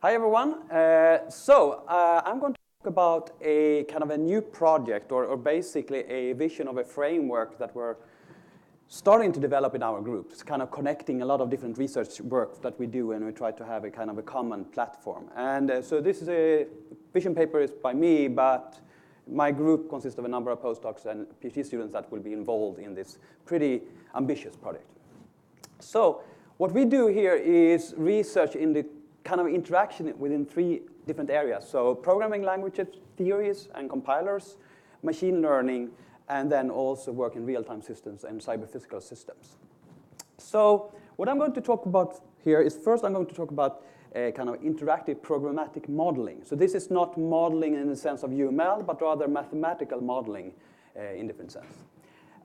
Hi everyone. I'm going to talk about a kind of a new project or basically a vision of a framework that we're starting to develop in our group. It's kind of connecting a lot of different research work that we do, and we try to have a kind of a common platform. And so this is a vision paper is by me, but my group consists of a number of postdocs and PhD students that will be involved in this pretty ambitious project. So what we do here is research in the kind of interaction within three different areas. So programming languages, theories and compilers, machine learning, and then also work in real-time systems and cyber-physical systems. So what I'm going to talk about here is first I'm going to talk about a kind of interactive programmatic modeling. So this is not modeling in the sense of UML, but rather mathematical modeling in different sense.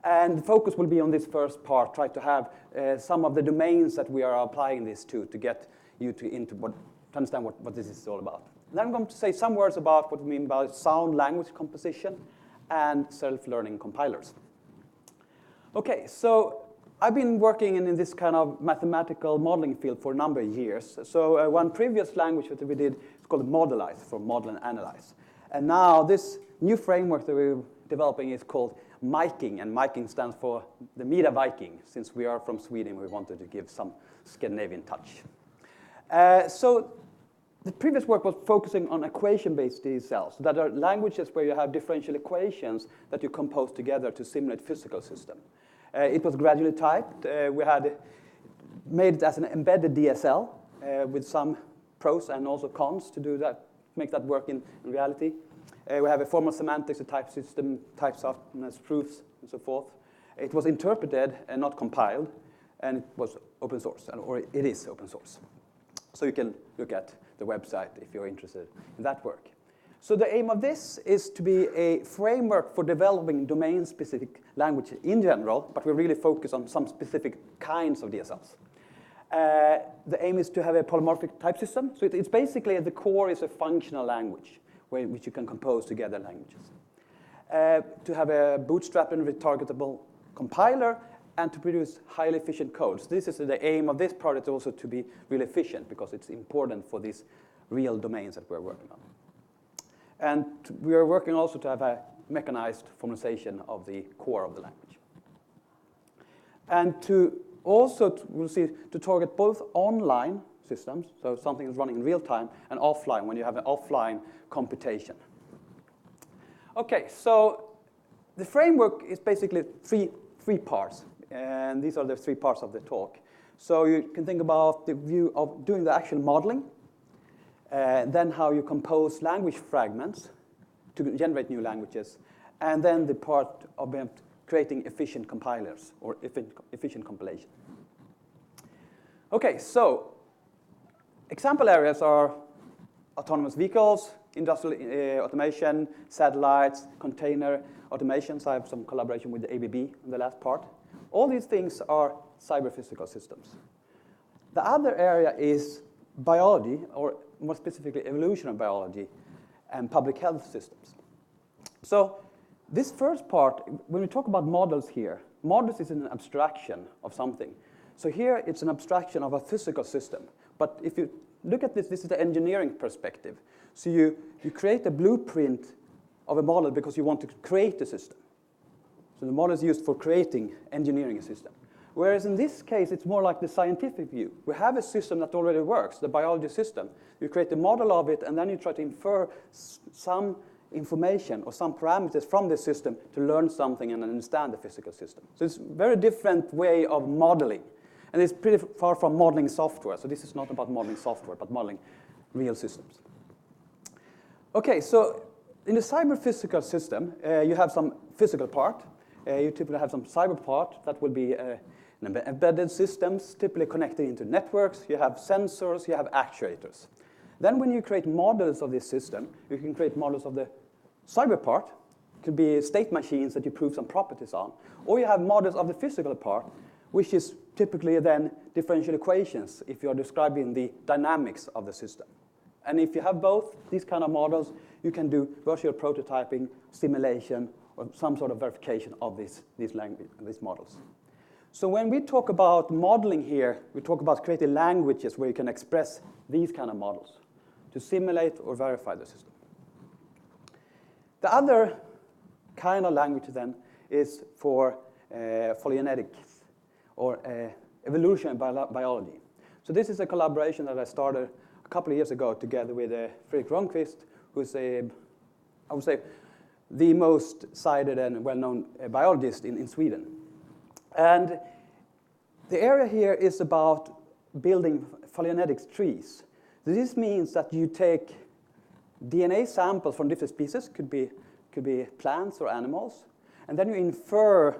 And the focus will be on this first part, try to have some of the domains that we are applying this to get you to understand what this is all about. Then I'm going to say some words about what we mean by sound language composition and self-learning compilers. Okay, so I've been working in this kind of mathematical modeling field for a number of years. So one previous language that we did is called Modelize, for model and analyze. And now this new framework that we're developing is called Myking, and Myking stands for the Mida Viking. Since we are from Sweden, we wanted to give some Scandinavian touch. So the previous work was focusing on equation-based DSLs. So that are languages where you have differential equations that you compose together to simulate physical system. It was gradually typed. We had made it as an embedded DSL with some pros and also cons to do that, make that work in reality. We have a formal semantics, a type system, type softness, proofs, and so forth. It was interpreted and not compiled, and it was open source, or it is open source. So you can look at the website if you're interested in that work. So the aim of this is to be a framework for developing domain-specific language in general, but we really focus on some specific kinds of DSLs. The aim is to have a polymorphic type system. So it's basically, at the core is a functional language, which you can compose together languages. To have a bootstrap and retargetable compiler, and to produce highly efficient codes. This is the aim of this project, also to be really efficient, because it's important for these real domains that we're working on. And we are working also to have a mechanized formalization of the core of the language. And to also, we'll see, to target both online systems, so something is running in real time, and offline, when you have an offline computation. Okay, so the framework is basically three parts. And these are the three parts of the talk. So you can think about the view of doing the actual modeling, then how you compose language fragments to generate new languages, and then the part of creating efficient compilers or efficient compilation. Okay, so example areas are autonomous vehicles, industrial automation, satellites, container automation. So I have some collaboration with the ABB in the last part. All these things are cyber-physical systems. The other area is biology, or more specifically evolutionary biology, and public health systems. So this first part, when we talk about models here, models is an abstraction of something. So here it's an abstraction of a physical system. But if you look at this, this is the engineering perspective. So you create a blueprint of a model because you want to create a system. So the model is used for creating, engineering a system. Whereas in this case, it's more like the scientific view. We have a system that already works, the biology system. You create a model of it, and then you try to infer some information or some parameters from the system to learn something and understand the physical system. So it's a very different way of modeling. And it's pretty far from modeling software. So this is not about modeling software, but modeling real systems. Okay, so in the cyber-physical system, you have some physical part. You typically have some cyber part that will be embedded systems, typically connected into networks. You have sensors, you have actuators. Then when you create models of this system, you can create models of the cyber part. It could be state machines that you prove some properties on. Or you have models of the physical part, which is typically then differential equations if you're describing the dynamics of the system. And if you have both these kind of models, you can do virtual prototyping, simulation, or some sort of verification of these models. So when we talk about modeling here, we talk about creating languages where you can express these kind of models. to simulate or verify the system. The other kind of language then is for phylogenetics, or evolution biology. So this is a collaboration that I started a couple of years ago together with Fredrik Rönnqvist, who's I would say, the most cited and well-known biologist in Sweden. And the area here is about building phylogenetics trees. This means that you take DNA samples from different species, could be plants or animals, and then you infer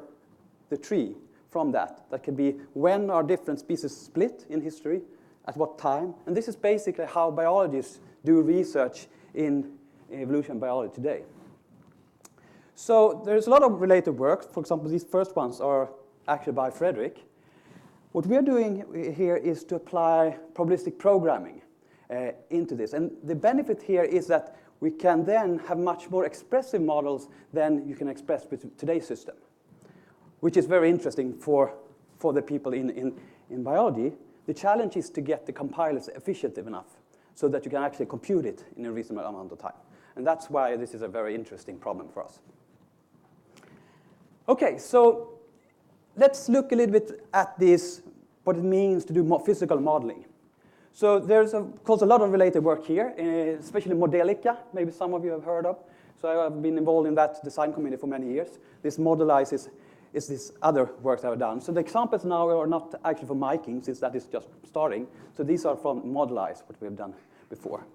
the tree from that. That could be when are different species split in history, at what time, and this is basically how biologists do research in evolution biology today. So there's a lot of related work. For example, these first ones are actually by Fredrik. What we're doing here is to apply probabilistic programming into this. And the benefit here is that we can then have much more expressive models than you can express with today's system, which is very interesting for the people in biology. The challenge is to get the compilers efficient enough so that you can actually compute it in a reasonable amount of time. And that's why this is a very interesting problem for us. Okay, so let's look a little bit at this, what it means to do more physical modeling. So there's, of course, a lot of related work here, especially Modelica, maybe some of you have heard of. So I've been involved in that design committee for many years. This Modelize is this other work that I've done. So the examples now are not actually from Myking, since that is just starting. So these are from Modelize, what we've done before.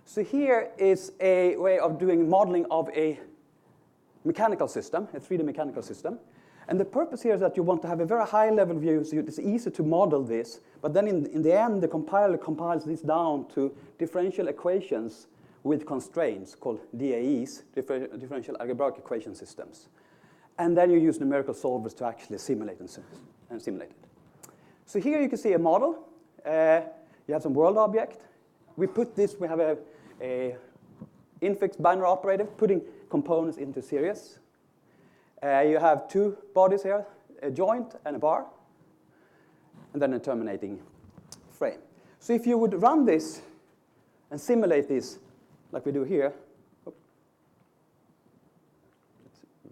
So here is a way of doing modeling of a mechanical system, a 3D mechanical system. And the purpose here is that you want to have a very high-level view, so it's easy to model this. But then in the end, the compiler compiles this down to differential equations with constraints called DAEs, differential algebraic equation systems. And then you use numerical solvers to actually simulate and simulate it. So here you can see a model. You have some world object. We have a infix binary operator putting components into series. You have two bodies here, a joint and a bar, and then a terminating frame. So if you would run this and simulate this like we do here, let's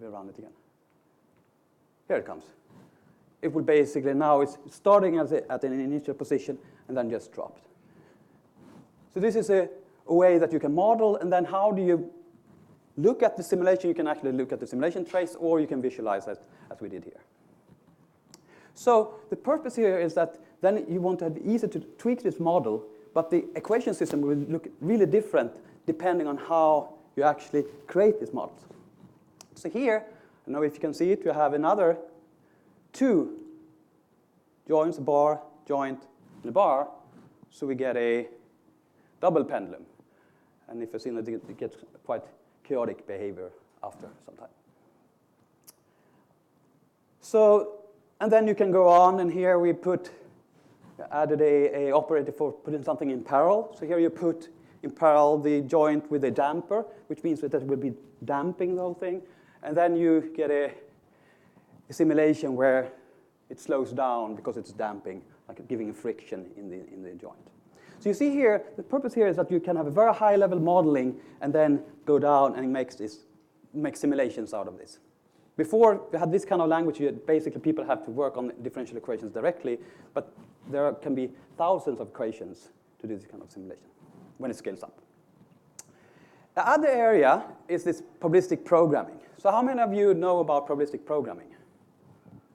run it again. Here it comes. It will basically now, it's starting at an initial position and then just dropped. So this is a way that you can model, and then how do you look at the simulation? You can actually look at the simulation trace, or you can visualize it as we did here. So the purpose here is that then you want to have easy to tweak this model, but the equation system will look really different depending on how you actually create these models. So here, I don't know if you can see it, you have another two joints, a bar, joint, and a bar. So we get a double pendulum. And if you've seen it, it gets quite chaotic behavior after some time. So, and then you can go on, and here we added a operator for putting something in parallel. So here you put in parallel the joint with a damper, which means that it will be damping the whole thing. And then you get a simulation where it slows down because it's damping, like giving a friction in the joint. So you see here, the purpose here is that you can have a very high-level modeling and then go down and make simulations out of this. Before we had this kind of language, basically people have to work on differential equations directly, but there can be thousands of equations to do this kind of simulation when it scales up. The other area is this probabilistic programming. So how many of you know about probabilistic programming?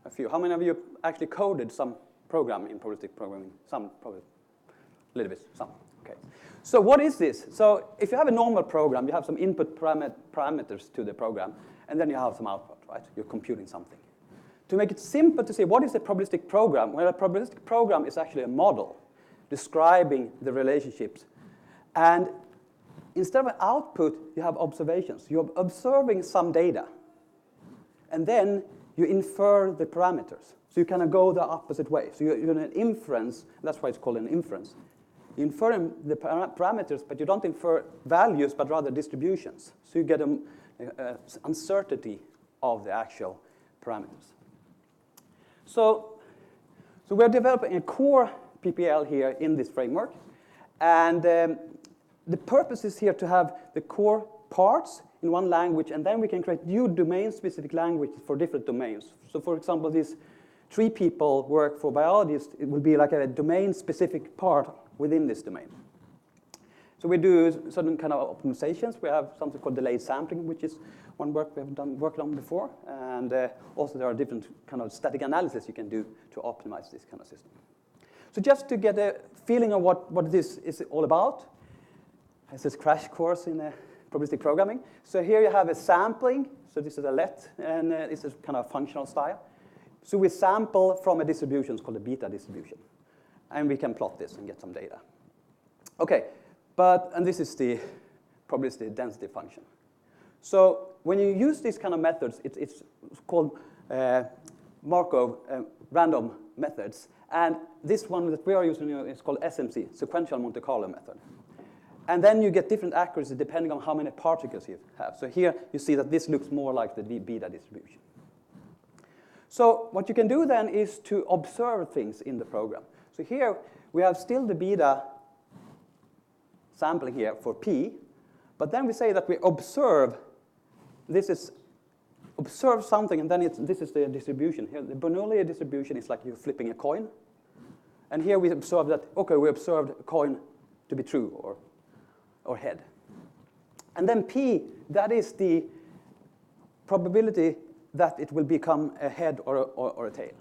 A few. How many of you actually coded some program in probabilistic programming? Some, probably. A little bit, some. Okay. So what is this? So if you have a normal program, you have some input parameters to the program, and then you have some output, right? You're computing something. To make it simple to say, what is a probabilistic program? Well, a probabilistic program is actually a model describing the relationships. And instead of an output, you have observations. You're observing some data. And then you infer the parameters. So you kind of go the opposite way. So you're in an inference. That's why it's called an inference. You infer the parameters, but you don't infer values, but rather distributions. So you get an uncertainty of the actual parameters. So we're developing a core PPL here in this framework. And the purpose is here to have the core parts in one language, and then we can create new domain-specific languages for different domains. So for example, these 3 people work for biologists. It will be like a domain-specific part within this domain. So we do certain kind of optimizations. We have something called delayed sampling, which is one work we have worked on before. And also there are different kind of static analysis you can do to optimize this kind of system. So just to get a feeling of what this is all about, this is crash course in probabilistic programming. So here you have a sampling. So this is a let, and this is kind of functional style. So we sample from a distribution, it's called a beta distribution. And we can plot this and get some data. Okay, and this is the probabilistic density function. So when you use these kind of methods, it's called Markov random methods. And this one that we are using is called SMC, sequential Monte Carlo method. And then you get different accuracy depending on how many particles you have. So here you see that this looks more like the beta distribution. So what you can do then is to observe things in the program. So here we have still the beta sampling here for P, but then we say that we observe, observe something, and then this is the distribution. Here the Bernoulli distribution is like you're flipping a coin. And here we observe that, okay, we observed a coin to be true or head. And then P, that is the probability that it will become a head or a tail.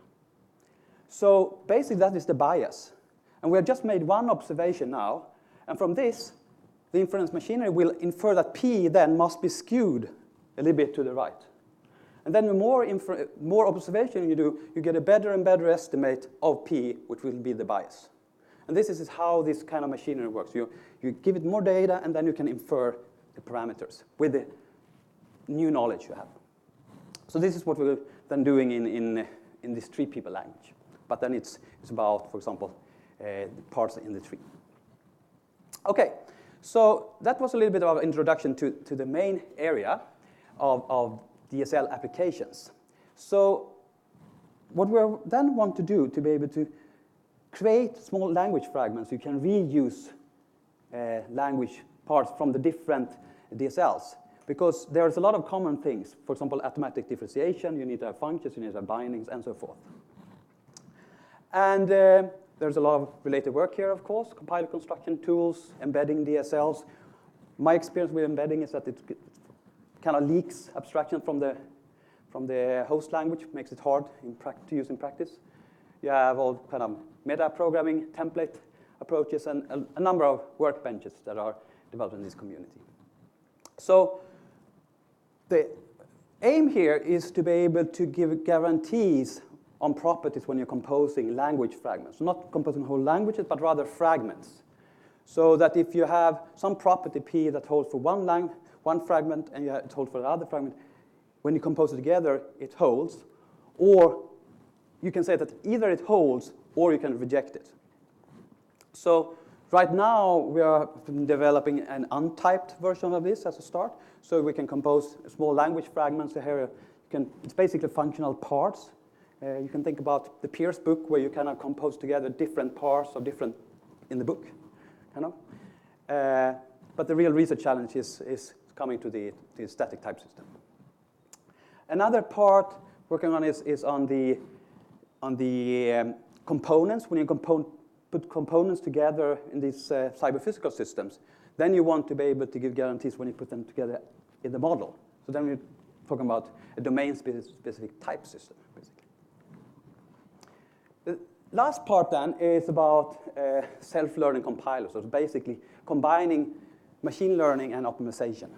So basically that is the bias. And we have just made one observation now, and from this, the inference machinery will infer that P then must be skewed a little bit to the right. And then the more observation you do, you get a better and better estimate of P, which will be the bias. And this is how this kind of machinery works. You give it more data, and then you can infer the parameters with the new knowledge you have. So this is what we're then doing in this tree people language. But then it's about, for example, parts in the tree. Okay, so that was a little bit of an introduction to the main area of DSL applications. So what we then want to do to be able to create small language fragments, you can reuse language parts from the different DSLs, because there's a lot of common things. For example, automatic differentiation, you need to have functions, you need to have bindings, and so forth. And there's a lot of related work here, of course, compiler construction tools, embedding DSLs. My experience with embedding is that it kind of leaks abstraction from the host language, makes it hard to use in practice. You have all kind of meta-programming template approaches and a number of workbenches that are developed in this community. So the aim here is to be able to give guarantees on properties when you're composing language fragments. Not composing whole languages, but rather fragments. So that if you have some property P that holds for one fragment and it holds for another fragment, when you compose it together, it holds. Or you can say that either it holds or you can reject it. So right now we are developing an untyped version of this as a start. So we can compose small language fragments. So here it's basically functional parts. You can think about the Pierce book, where you kind of compose together different parts of different in the book, kind of. But the real research challenge is coming to the static type system. Another part working on is on the components. When you put components together in these cyber-physical systems, then you want to be able to give guarantees when you put them together in the model. So then we're talking about a domain-specific type system, basically. The last part then is about self-learning compilers, so basically combining machine learning and optimization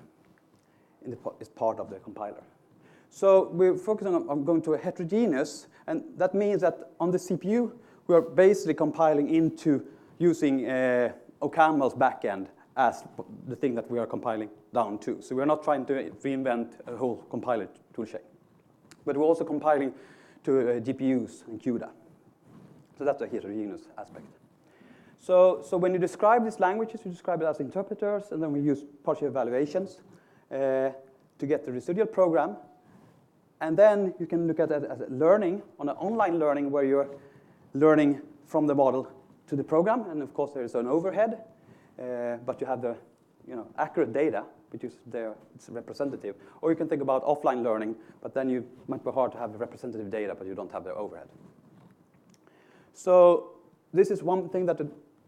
is part of the compiler. So we're focusing on going to a heterogeneous, and that means that on the CPU, we are basically compiling into using OCaml's backend as the thing that we are compiling down to. So we're not trying to reinvent a whole compiler toolchain. But we're also compiling to GPUs and CUDA. So that's a heterogeneous aspect. So when you describe these languages, you describe it as interpreters, and then we use partial evaluations to get the residual program. And then you can look at it as learning, on an online learning where you're learning from the model to the program. And of course, there is an overhead, but you have the accurate data, which is there, it's representative. Or you can think about offline learning, but then you might be hard to have representative data, but you don't have the overhead. So this is one thing that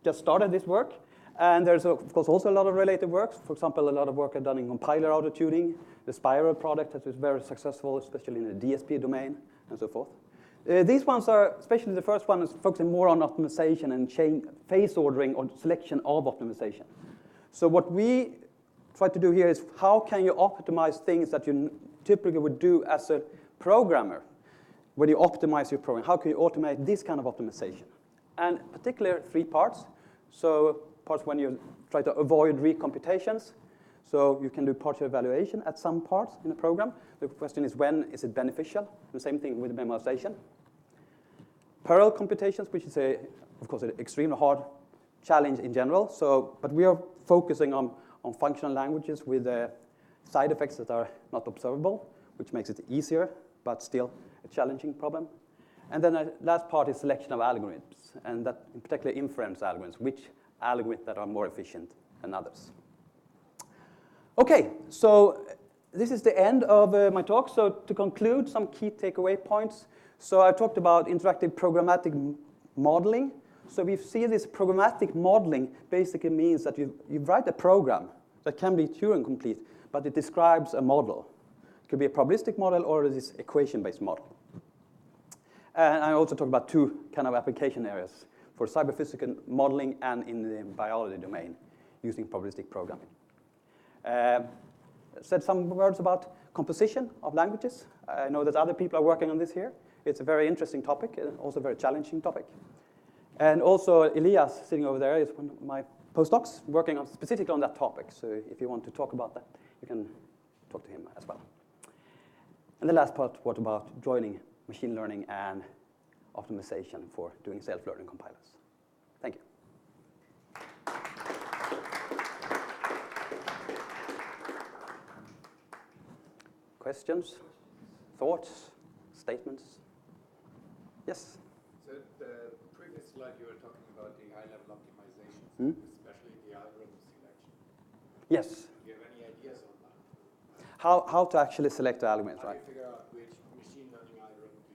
just started this work. And there's, of course, also a lot of related works. For example, a lot of work done in compiler auto-tuning. The Spiral product that is very successful, especially in the DSP domain, and so forth. These ones are, especially the first one, is focusing more on optimization and phase ordering or selection of optimization. So what we try to do here is how can you optimize things that you typically would do as a programmer when you optimize your program? How can you automate this kind of optimization? And particularly 3 parts. So parts when you try to avoid recomputations. So you can do partial evaluation at some parts in a program. The question is, when is it beneficial? The same thing with memorization. Parallel computations, which is, of course, an extremely hard challenge in general. But we are focusing on functional languages with side effects that are not observable, which makes it easier, but still a challenging problem. And then the last part is selection of algorithms, and that in particular inference algorithms, which algorithms that are more efficient than others. Okay, so this is the end of my talk. So to conclude, some key takeaway points. So I talked about interactive programmatic modeling. So we see this programmatic modeling basically means that you write a program that can be Turing complete, but it describes a model. It could be a probabilistic model or this equation-based model. And I also talked about 2 kind of application areas for cyberphysical modeling and in the biology domain using probabilistic programming. Said some words about composition of languages. I know that other people are working on this here. It's a very interesting topic and also a very challenging topic. And also Elias, sitting over there, is one of my postdocs working on specifically on that topic. So if you want to talk about that, you can talk to him as well. And the last part, what about joining machine learning and optimization for doing self-learning compilers. Thank you. Questions, thoughts, statements? Yes? So the previous slide you were talking about the high-level optimizations, especially the algorithm selection. Yes. Do you have any ideas on that? How to actually select the algorithms, right? How do you figure out which machine learning algorithm to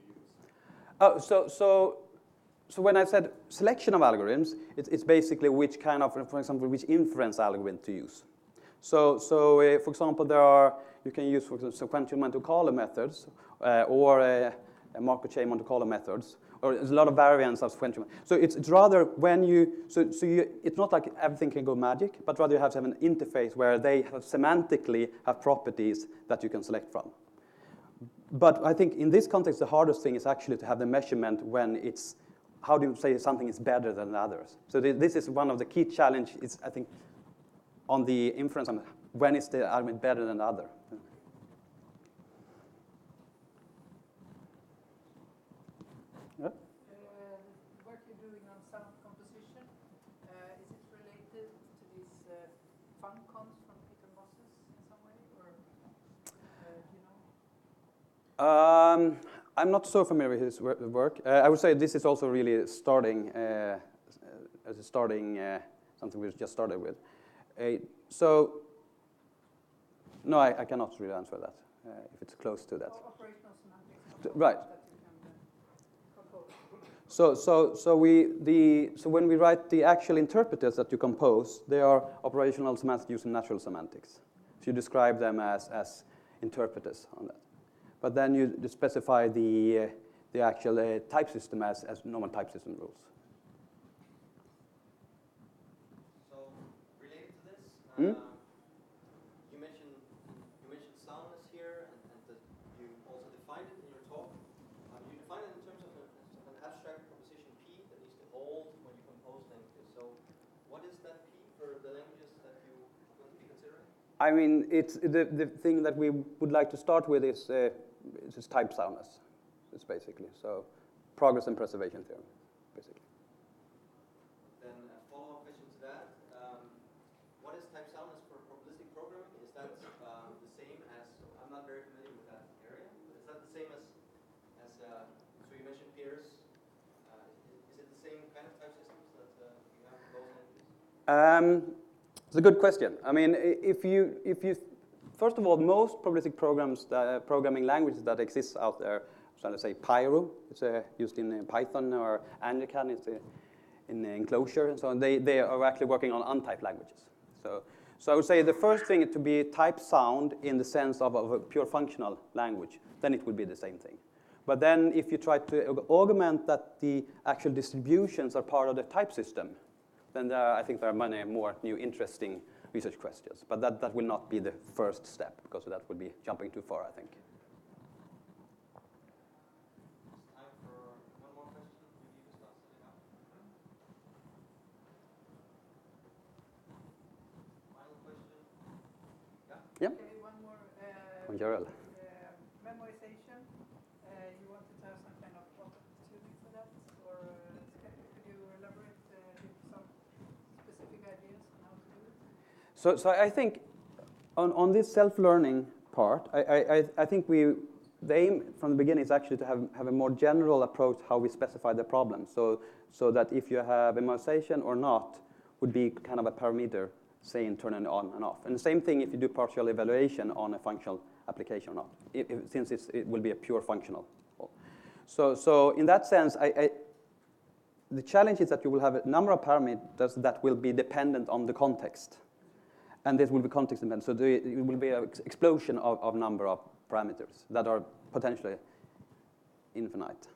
use? So when I said selection of algorithms, it's basically which kind of, for example, which inference algorithm to use. So for example, you can use, for example, sequential Monte Carlo methods or Markov chain Monte Carlo methods, or there's a lot of variants of sequential. So it's rather when it's not like everything can go magic, but rather you have to have an interface where they have semantically have properties that you can select from. But I think in this context, the hardest thing is actually to have the measurement when it's, how do you say something is better than others? So this is one of the key challenges, I think, on the inference, when is the argument better than the other? Yeah? The work you're doing on sound composition, is it related to these funcons from Peter Mosses in some way, or do you know? I'm not so familiar with his work. I would say this is also really starting something we just started with. So, no, I cannot really answer that if it's close to that. Operational semantics. Right. That you can compose. So when we write the actual interpreters that you compose, they are operational semantics using natural semantics. So you describe them as interpreters on that. But then you specify the actual type system as normal type system rules. So related to this, you mentioned soundness here, and that you also defined it in your talk. You define it in terms of an abstract proposition P that needs to hold when you compose languages. So what is that P for the languages that you are going to be considering? I mean, it's the thing that we would like to start with is type soundness. It's basically so progress and preservation theorem, basically. Then a follow-up question to that: what is type soundness for probabilistic programming? Is that the same as? I'm not very familiar with that area. But is that the same as? So you mentioned peers. Is it the same kind of type systems that you have for those languages? So It's a good question. I mean, if you first of all, most probabilistic programming languages that exist out there, so let's say Pyro, it's used in Python, or Anglicon, it's in enclosure, and so on. They are actually working on untyped languages. So I would say the first thing is to be type sound in the sense of a pure functional language. Then it would be the same thing. But then if you try to augment that the actual distributions are part of the type system, then I think there are many more new interesting research questions. But that will not be the first step, because that would be jumping too far, I think. Time for one more question. Maybe you start setting up. Final question. Yeah? Yeah? Okay, one more. Jarell. Memorization. You wanted to have some kind of opportunity for that? Or could you elaborate, give some specific ideas on how to do it? So I think on this self-learning part, I think the aim from the beginning is actually to have a more general approach how we specify the problem. So that if you have memorization or not would be kind of a parameter saying turn it on and off. And the same thing if you do partial evaluation on a functional application or not, since it will be a pure functional. So in that sense, the challenge is that you will have a number of parameters that will be dependent on the context. And this will be context dependent. So it will be an explosion of number of parameters that are potentially infinite.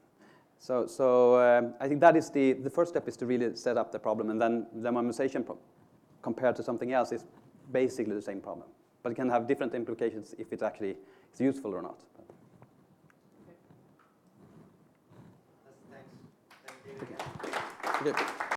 So I think that is the first step is to really set up the problem. And then the memorization compared to something else is basically the same problem. But it can have different implications if it actually is useful or not. Thanks. Thank you. Okay.